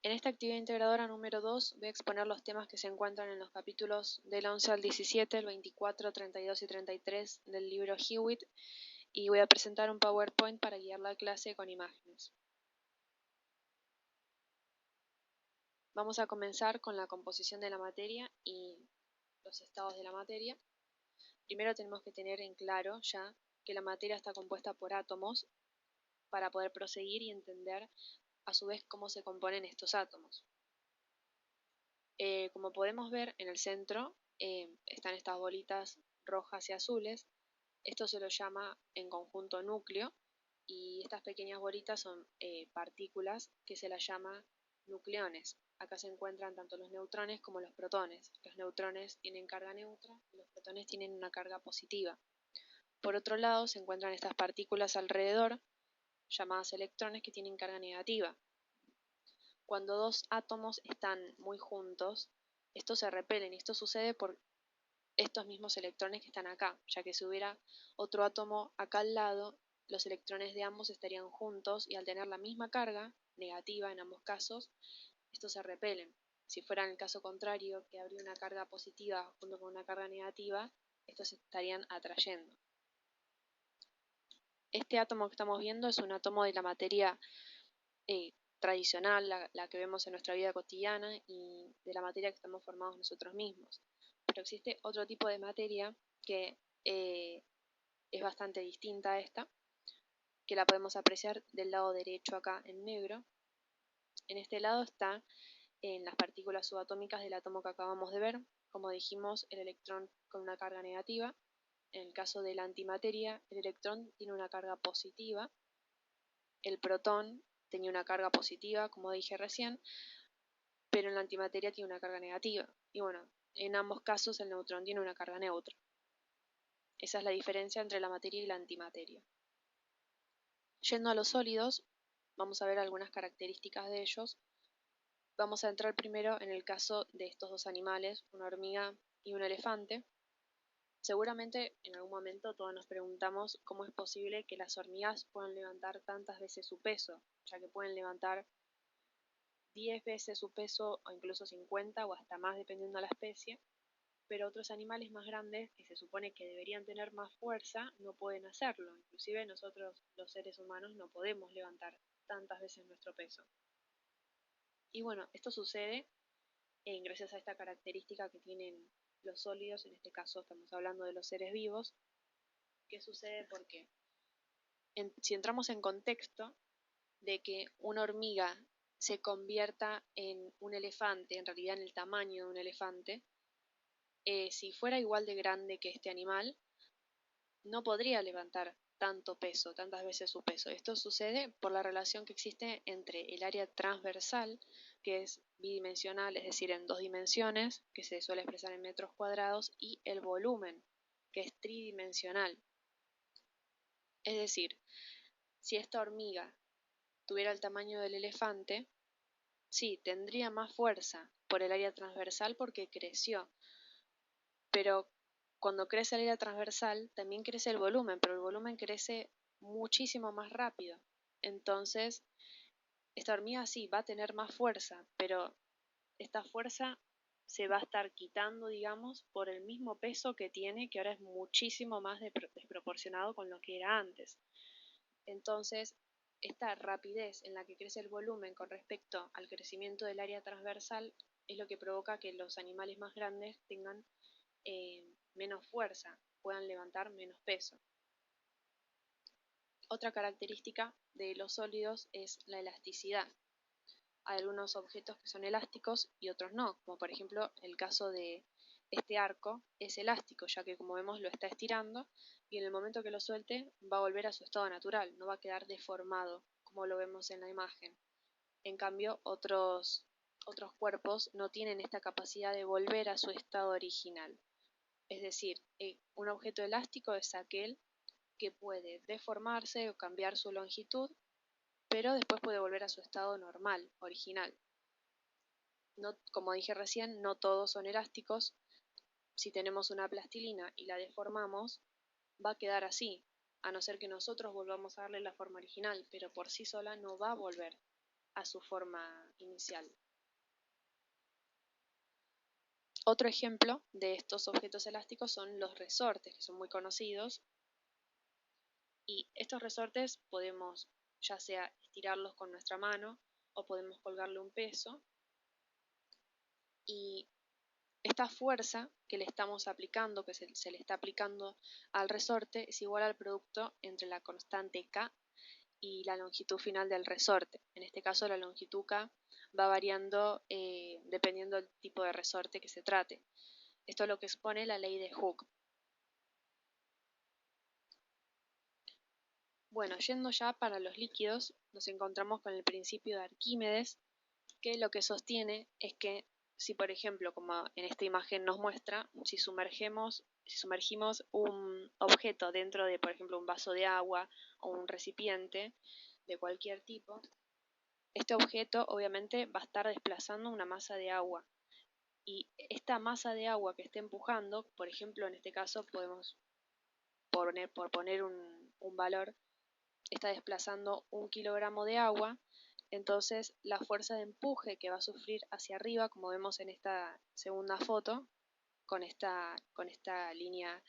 En esta actividad integradora número 2 voy a exponer los temas que se encuentran en los capítulos del 11 al 17, el 24, 32 y 33 del libro Hewitt, y voy a presentar un PowerPoint para guiar la clase con imágenes. Vamos a comenzar con la composición de la materia y los estados de la materia. Primero tenemos que tener en claro ya que la materia está compuesta por átomos para poder proseguir y entender a su vez cómo se componen estos átomos. Como podemos ver en el centro están estas bolitas rojas y azules. Esto se lo llama en conjunto núcleo y estas pequeñas bolitas son partículas que se las llama nucleones. Acá se encuentran tanto los neutrones como los protones. Los neutrones tienen carga neutra y los protones tienen una carga positiva. Por otro lado se encuentran estas partículas alrededor llamadas electrones que tienen carga negativa. Cuando dos átomos están muy juntos, estos se repelen y esto sucede por estos mismos electrones que están acá, ya que si hubiera otro átomo acá al lado, los electrones de ambos estarían juntos y al tener la misma carga negativa en ambos casos, estos se repelen. Si fuera en el caso contrario, que habría una carga positiva junto con una carga negativa, estos se estarían atrayendo. Este átomo que estamos viendo es un átomo de la materia tradicional, la que vemos en nuestra vida cotidiana y de la materia que estamos formados nosotros mismos. Pero existe otro tipo de materia que es bastante distinta a esta, que la podemos apreciar del lado derecho acá en negro. En este lado está en las partículas subatómicas del átomo que acabamos de ver, como dijimos, el electrón con una carga negativa. En el caso de la antimateria, el electrón tiene una carga positiva, el protón tenía una carga positiva, como dije recién, pero en la antimateria tiene una carga negativa. Y bueno, en ambos casos el neutrón tiene una carga neutra. Esa es la diferencia entre la materia y la antimateria. Yendo a los sólidos, vamos a ver algunas características de ellos. Vamos a entrar primero en el caso de estos dos animales, una hormiga y un elefante. Seguramente en algún momento todos nos preguntamos cómo es posible que las hormigas puedan levantar tantas veces su peso, ya que pueden levantar 10 veces su peso o incluso 50 o hasta más dependiendo de la especie, pero otros animales más grandes que se supone que deberían tener más fuerza no pueden hacerlo. Inclusive nosotros los seres humanos no podemos levantar tantas veces nuestro peso. Y bueno, esto sucede gracias a esta característica que tienen los sólidos, en este caso estamos hablando de los seres vivos. ¿Qué sucede? Porque si entramos en contexto de que una hormiga se convierta en un elefante, en realidad en el tamaño de un elefante, si fuera igual de grande que este animal, no podría levantar tanto peso, tantas veces su peso. Esto sucede por la relación que existe entre el área transversal, que es bidimensional, es decir, en dos dimensiones, que se suele expresar en metros cuadrados, y el volumen, que es tridimensional. Es decir, si esta hormiga tuviera el tamaño del elefante, sí, tendría más fuerza por el área transversal porque creció, pero cuando crece el área transversal también crece el volumen, pero el volumen crece muchísimo más rápido. Entonces, esta hormiga sí va a tener más fuerza, pero esta fuerza se va a estar quitando, digamos, por el mismo peso que tiene, que ahora es muchísimo más desproporcionado con lo que era antes. Entonces, esta rapidez en la que crece el volumen con respecto al crecimiento del área transversal es lo que provoca que los animales más grandes tengan menos fuerza, puedan levantar menos peso. Otra característica de los sólidos es la elasticidad. Hay algunos objetos que son elásticos y otros no, como por ejemplo el caso de este arco es elástico, ya que como vemos lo está estirando y en el momento que lo suelte va a volver a su estado natural, no va a quedar deformado como lo vemos en la imagen. En cambio, otros cuerpos no tienen esta capacidad de volver a su estado original. Es decir, un objeto elástico es aquel que puede deformarse o cambiar su longitud, pero después puede volver a su estado normal, original. No, como dije recién, no todos son elásticos. Si tenemos una plastilina y la deformamos, va a quedar así, a no ser que nosotros volvamos a darle la forma original, pero por sí sola no va a volver. a su forma inicial. Otro ejemplo de estos objetos elásticos son los resortes, que son muy conocidos. Y estos resortes podemos ya sea estirarlos con nuestra mano o podemos colgarle un peso. Y esta fuerza que le estamos aplicando, que se le está aplicando al resorte, es igual al producto entre la constante K y la longitud final del resorte. En este caso la longitud K va variando dependiendo del tipo de resorte que se trate. Esto es lo que expone la ley de Hooke. Bueno, yendo ya para los líquidos, nos encontramos con el principio de Arquímedes, que lo que sostiene es que si, por ejemplo, como en esta imagen nos muestra, si sumergimos un objeto dentro de, por ejemplo, un vaso de agua o un recipiente de cualquier tipo, este objeto obviamente va a estar desplazando una masa de agua. Y esta masa de agua que está empujando, por ejemplo, en este caso podemos por poner un valor, está desplazando 1 kilogramo de agua. Entonces la fuerza de empuje que va a sufrir hacia arriba, como vemos en esta segunda foto, con esta línea,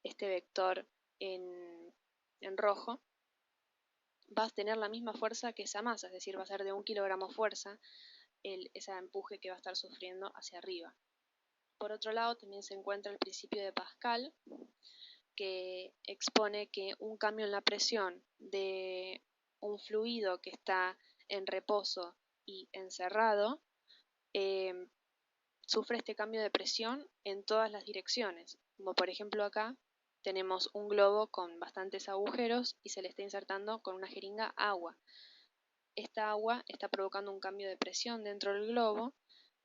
este vector en rojo, va a tener la misma fuerza que esa masa, es decir, va a ser de 1 kilogramo fuerza ese empuje que va a estar sufriendo hacia arriba. Por otro lado, también se encuentra el principio de Pascal, que expone que un cambio en la presión de un fluido que está en reposo y encerrado sufre este cambio de presión en todas las direcciones. Como por ejemplo acá tenemos un globo con bastantes agujeros y se le está insertando con una jeringa agua. Esta agua está provocando un cambio de presión dentro del globo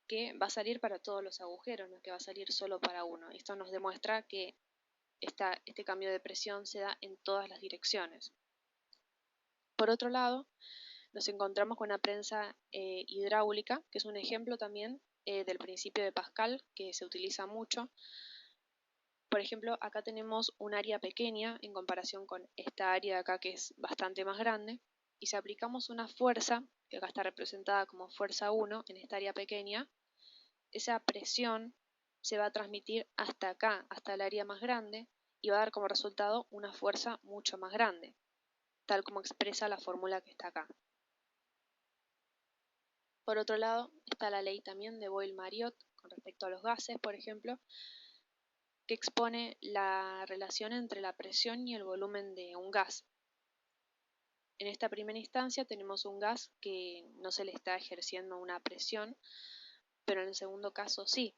que va a salir para todos los agujeros, no es que va a salir solo para uno. Esto nos demuestra que este cambio de presión se da en todas las direcciones. Por otro lado, nos encontramos con una prensa hidráulica, que es un ejemplo también del principio de Pascal, que se utiliza mucho. Por ejemplo, acá tenemos un área pequeña en comparación con esta área de acá que es bastante más grande, y si aplicamos una fuerza, que acá está representada como fuerza 1 en esta área pequeña, esa presión se va a transmitir hasta acá, hasta el área más grande, y va a dar como resultado una fuerza mucho más grande, tal como expresa la fórmula que está acá. Por otro lado, está la ley también de Boyle-Mariotte con respecto a los gases, por ejemplo, que expone la relación entre la presión y el volumen de un gas. En esta primera instancia tenemos un gas que no se le está ejerciendo una presión, pero en el segundo caso sí.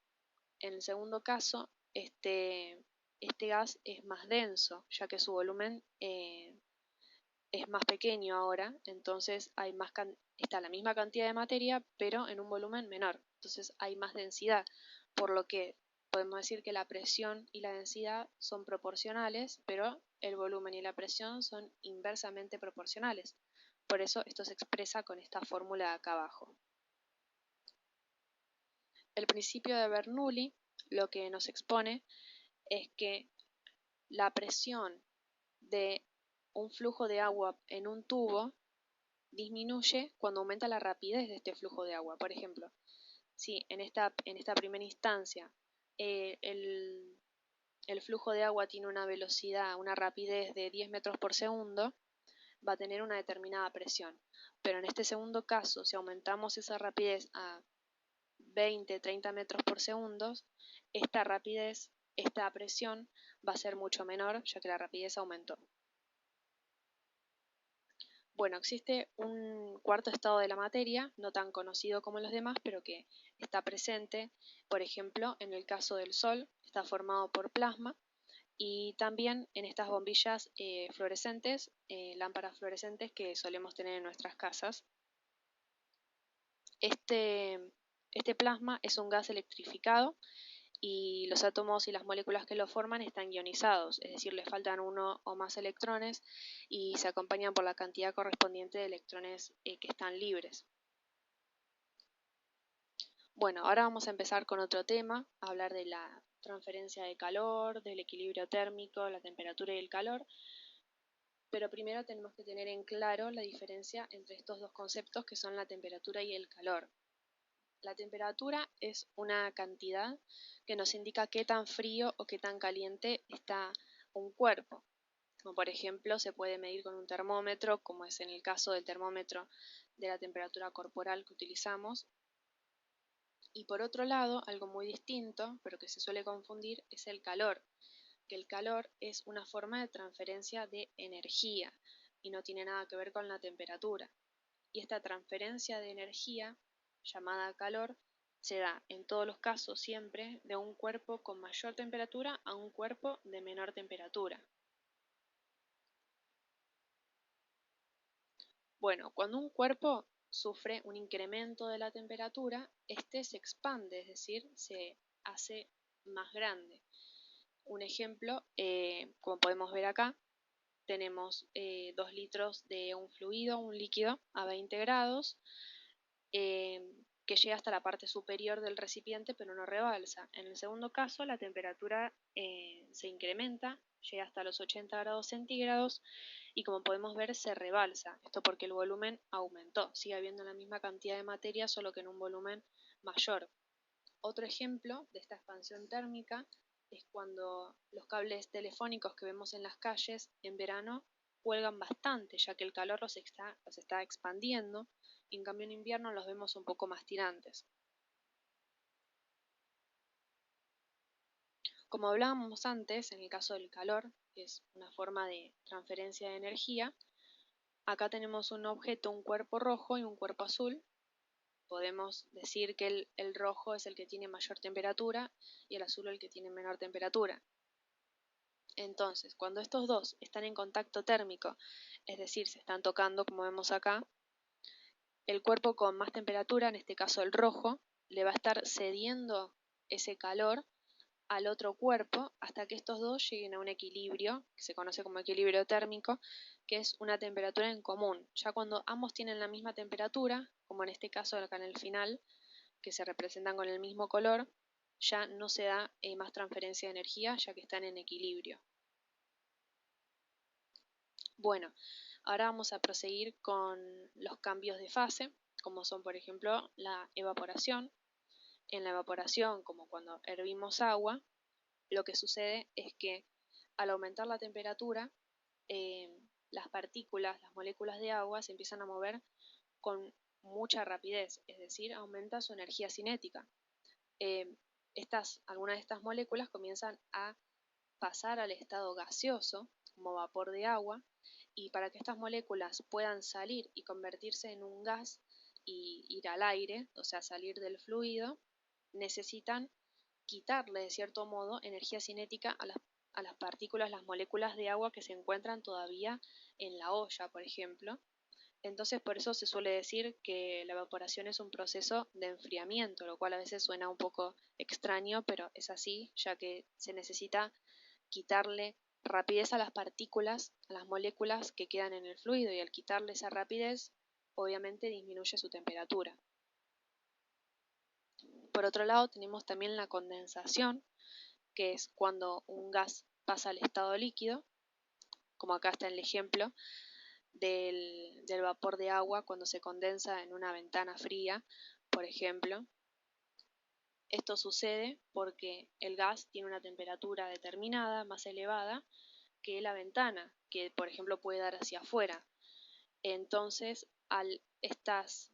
En el segundo caso, este gas es más denso, ya que su volumen es más pequeño ahora, entonces está la misma cantidad de materia, pero en un volumen menor. Entonces hay más densidad, por lo que podemos decir que la presión y la densidad son proporcionales, pero el volumen y la presión son inversamente proporcionales. Por eso esto se expresa con esta fórmula de acá abajo. El principio de Bernoulli lo que nos expone es que la presión de un flujo de agua en un tubo disminuye cuando aumenta la rapidez de este flujo de agua. Por ejemplo, si en esta primera instancia el flujo de agua tiene una velocidad, una rapidez de 10 metros por segundo, va a tener una determinada presión. Pero en este segundo caso, si aumentamos esa rapidez a 20, 30 metros por segundo, esta rapidez, esta presión va a ser mucho menor, ya que la rapidez aumentó. Bueno, existe un cuarto estado de la materia, no tan conocido como los demás, pero que está presente, por ejemplo, en el caso del Sol, está formado por plasma, y también en estas bombillas fluorescentes, lámparas fluorescentes que solemos tener en nuestras casas. Este plasma es un gas electrificado y los átomos y las moléculas que lo forman están ionizados, es decir, le faltan uno o más electrones y se acompañan por la cantidad correspondiente de electrones que están libres. Bueno, ahora vamos a empezar con otro tema, a hablar de la transferencia de calor, del equilibrio térmico, la temperatura y el calor. pero primero tenemos que tener en claro la diferencia entre estos dos conceptos que son la temperatura y el calor. La temperatura es una cantidad que nos indica qué tan frío o qué tan caliente está un cuerpo. Como por ejemplo se puede medir con un termómetro, como es en el caso del termómetro de la temperatura corporal que utilizamos. Y por otro lado, algo muy distinto, pero que se suele confundir, es el calor, que el calor es una forma de transferencia de energía y no tiene nada que ver con la temperatura. Y esta transferencia de energía, llamada calor, se da en todos los casos siempre de un cuerpo con mayor temperatura a un cuerpo de menor temperatura. Bueno, cuando un cuerpo sufre un incremento de la temperatura, este se expande, es decir, se hace más grande. Un ejemplo, como podemos ver acá, tenemos 2 litros de un fluido, un líquido, a 20 grados, que llega hasta la parte superior del recipiente pero no rebalsa. En el segundo caso, la temperatura se incrementa, llega hasta los 80 grados centígrados y como podemos ver se rebalsa. Esto porque el volumen aumentó, sigue habiendo la misma cantidad de materia solo que en un volumen mayor. Otro ejemplo de esta expansión térmica es cuando los cables telefónicos que vemos en las calles en verano cuelgan bastante, ya que el calor los está expandiendo, y en cambio en invierno los vemos un poco más tirantes. Como hablábamos antes, en el caso del calor, que es una forma de transferencia de energía, acá tenemos un objeto, un cuerpo rojo y un cuerpo azul. Podemos decir que el rojo es el que tiene mayor temperatura y el azul el que tiene menor temperatura. Entonces, cuando estos dos están en contacto térmico, es decir, se están tocando como vemos acá, el cuerpo con más temperatura, en este caso el rojo, le va a estar cediendo ese calor al otro cuerpo hasta que estos dos lleguen a un equilibrio, que se conoce como equilibrio térmico, que es una temperatura en común. Ya cuando ambos tienen la misma temperatura, como en este caso acá en el final, que se representan con el mismo color, ya no se da más transferencia de energía, ya que están en equilibrio. Bueno, ahora vamos a proseguir con los cambios de fase, como son por ejemplo la evaporación. En la evaporación, como cuando hervimos agua, lo que sucede es que al aumentar la temperatura, las partículas, las moléculas de agua se empiezan a mover con mucha rapidez, es decir, aumenta su energía cinética. Algunas de estas moléculas comienzan a pasar al estado gaseoso, como vapor de agua, y para que estas moléculas puedan salir y convertirse en un gas y ir al aire, o sea, salir del fluido, necesitan quitarle de cierto modo energía cinética a las partículas, las moléculas de agua que se encuentran todavía en la olla, por ejemplo. Entonces, por eso se suele decir que la evaporación es un proceso de enfriamiento, lo cual a veces suena un poco extraño, pero es así, ya que se necesita quitarle rapidez a las partículas, a las moléculas que quedan en el fluido, y al quitarle esa rapidez, obviamente disminuye su temperatura. Por otro lado, tenemos también la condensación, que es cuando un gas pasa al estado líquido, como acá está el ejemplo del vapor de agua cuando se condensa en una ventana fría, por ejemplo. Esto sucede porque el gas tiene una temperatura determinada, más elevada que la ventana, que por ejemplo puede dar hacia afuera. Entonces, al estas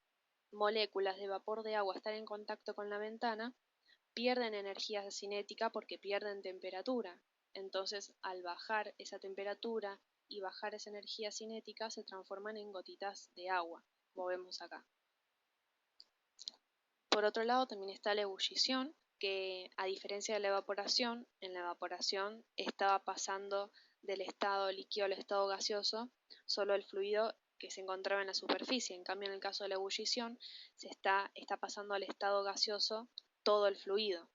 moléculas de vapor de agua estar en contacto con la ventana, pierden energía cinética porque pierden temperatura. Entonces, al bajar esa temperatura y bajar esa energía cinética, se transforman en gotitas de agua, como vemos acá. Por otro lado, también está la ebullición, que a diferencia de la evaporación, en la evaporación estaba pasando del estado líquido al estado gaseoso solo el fluido que se encontraba en la superficie. En cambio, en el caso de la ebullición, está pasando al estado gaseoso todo el fluido.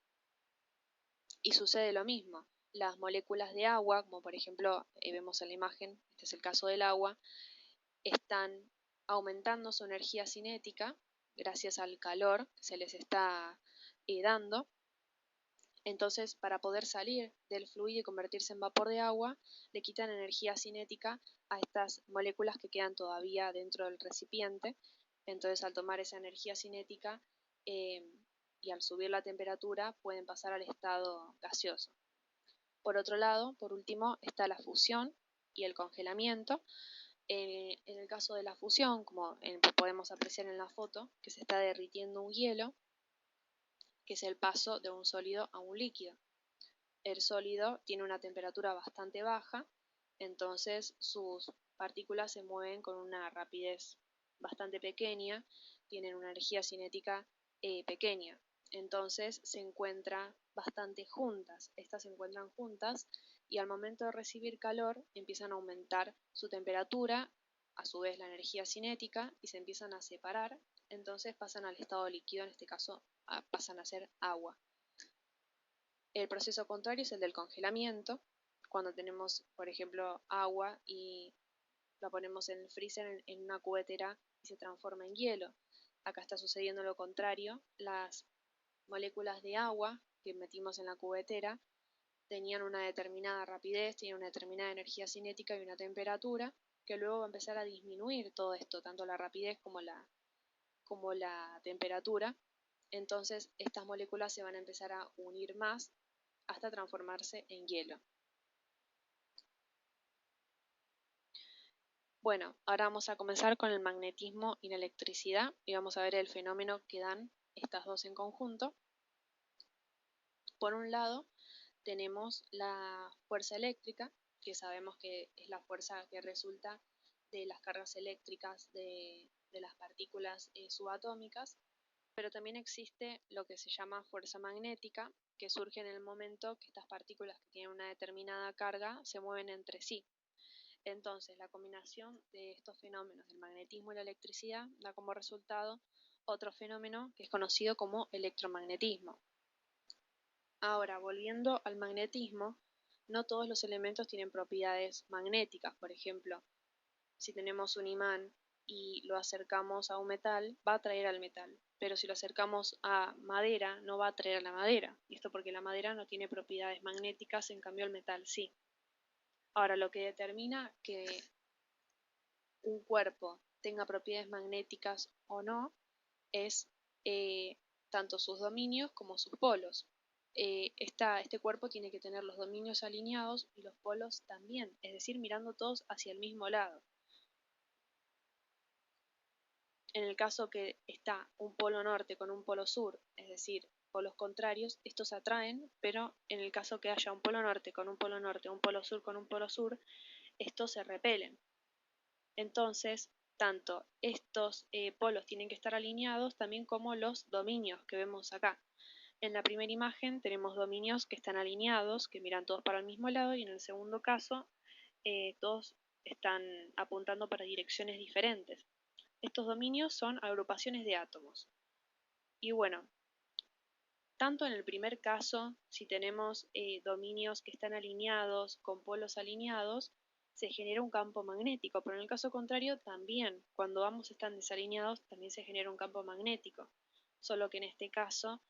Y sucede lo mismo. Las moléculas de agua, como por ejemplo vemos en la imagen, este es el caso del agua, están aumentando su energía cinética gracias al calor que se les está dando, Entonces, para poder salir del fluido y convertirse en vapor de agua, le quitan energía cinética a estas moléculas que quedan todavía dentro del recipiente. Entonces, al tomar esa energía cinética y al subir la temperatura, pueden pasar al estado gaseoso. Por otro lado, por último, está la fusión y el congelamiento. En el caso de la fusión, como podemos apreciar en la foto, que se está derritiendo un hielo, que es el paso de un sólido a un líquido. El sólido tiene una temperatura bastante baja, entonces sus partículas se mueven con una rapidez bastante pequeña, tienen una energía cinética pequeña, entonces se encuentran bastante juntas. Estas se encuentran juntas y al momento de recibir calor empiezan a aumentar su temperatura, a su vez la energía cinética, y se empiezan a separar, entonces pasan al estado líquido, en este caso pasan a ser agua. El proceso contrario es el del congelamiento, cuando tenemos, por ejemplo, agua y la ponemos en el freezer en una cubetera y se transforma en hielo. Acá está sucediendo lo contrario, las moléculas de agua que metimos en la cubetera tenían una determinada rapidez, tenían una determinada energía cinética y una temperatura, que luego va a empezar a disminuir todo esto, tanto la rapidez como la temperatura. Entonces estas moléculas se van a empezar a unir más hasta transformarse en hielo. Bueno, ahora vamos a comenzar con el magnetismo y la electricidad y vamos a ver el fenómeno que dan estas dos en conjunto. Por un lado, tenemos la fuerza eléctrica, que sabemos que es la fuerza que resulta de las cargas eléctricas de las partículas subatómicas, pero también existe lo que se llama fuerza magnética, que surge en el momento que estas partículas que tienen una determinada carga se mueven entre sí. Entonces, la combinación de estos fenómenos del magnetismo y la electricidad da como resultado otro fenómeno que es conocido como electromagnetismo. Ahora, volviendo al magnetismo, no todos los elementos tienen propiedades magnéticas. Por ejemplo, si tenemos un imán y lo acercamos a un metal, va a atraer al metal, pero si lo acercamos a madera, no va a atraer la madera. Y esto porque la madera no tiene propiedades magnéticas, en cambio el metal sí. Ahora, lo que determina que un cuerpo tenga propiedades magnéticas o no es tanto sus dominios como sus polos. Este cuerpo tiene que tener los dominios alineados y los polos también, es decir, mirando todos hacia el mismo lado. En el caso que está un polo norte con un polo sur, es decir, polos contrarios, estos se atraen, pero en el caso que haya un polo norte con un polo norte, un polo sur con un polo sur, estos se repelen. Entonces, tanto estos polos tienen que estar alineados, también como los dominios que vemos acá. En la primera imagen tenemos dominios que están alineados, que miran todos para el mismo lado, y en el segundo caso todos están apuntando para direcciones diferentes. Estos dominios son agrupaciones de átomos. Y bueno, tanto en el primer caso, si tenemos dominios que están alineados con polos alineados, se genera un campo magnético, pero en el caso contrario también, cuando ambos están desalineados, también se genera un campo magnético, solo que en este caso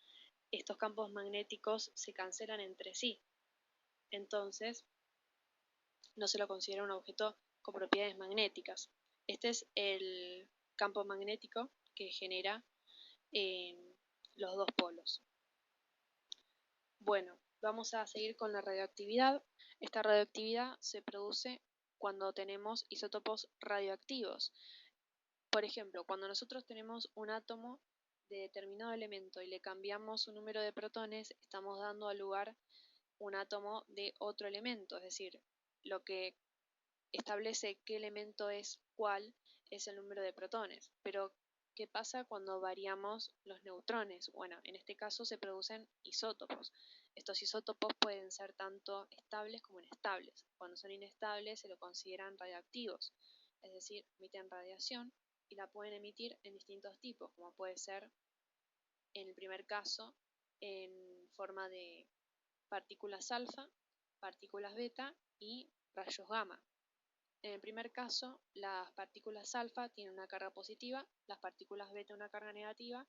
estos campos magnéticos se cancelan entre sí, entonces no se lo considera un objeto con propiedades magnéticas. Este es el campo magnético que genera los dos polos. Bueno, vamos a seguir con la radioactividad. Esta radioactividad se produce cuando tenemos isótopos radioactivos. Por ejemplo, cuando nosotros tenemos un átomo de determinado elemento y le cambiamos su número de protones, estamos dando al lugar un átomo de otro elemento, es decir, lo que establece qué elemento es cuál es el número de protones. Pero, ¿qué pasa cuando variamos los neutrones? Bueno, en este caso se producen isótopos. Estos isótopos pueden ser tanto estables como inestables. Cuando son inestables se lo consideran radioactivos, es decir, emiten radiación y la pueden emitir en distintos tipos, como puede ser, en el primer caso, en forma de partículas alfa, partículas beta y rayos gamma. En el primer caso, las partículas alfa tienen una carga positiva, las partículas beta una carga negativa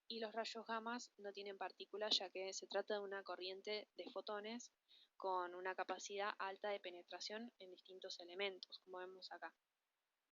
y los rayos gamma no tienen partículas ya que se trata de una corriente de fotones con una capacidad alta de penetración en distintos elementos, como vemos acá.